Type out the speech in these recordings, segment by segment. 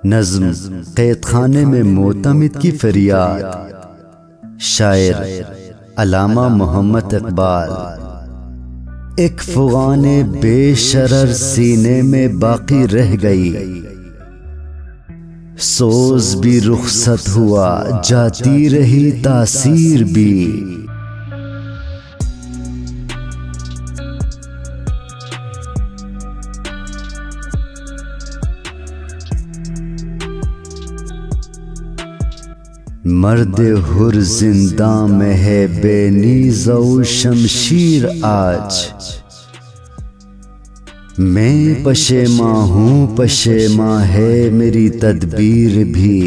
नज़्म कैदखाने में मोतमिद की फरियाद। शायर अल्लामा मोहम्मद इकबाल। एक फुगाने बेशरर सीने में बाकी रह गई, सोज भी रुखसत हुआ, जाती रही तासीर भी। मर्द हुर जिंदा में है बेनीज़ो शमशीर आज। मैं पशेमा हूँ, पशेमा है मेरी तदबीर भी।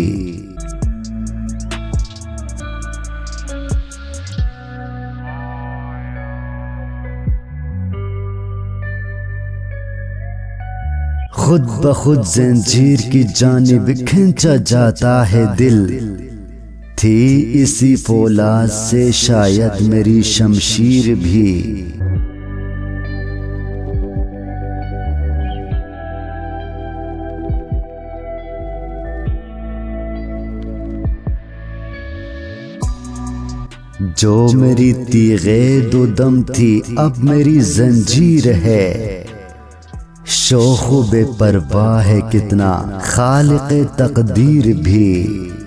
खुद ब खुद जंजीर की जानिब खींचा जाता है दिल। थी इसी फौलाद से शायद मेरी शमशीर भी। जो मेरी तीगे दो दम थी अब मेरी जंजीर है। शौख़ बेपरवाह है कितना खालिक़े तकदीर भी।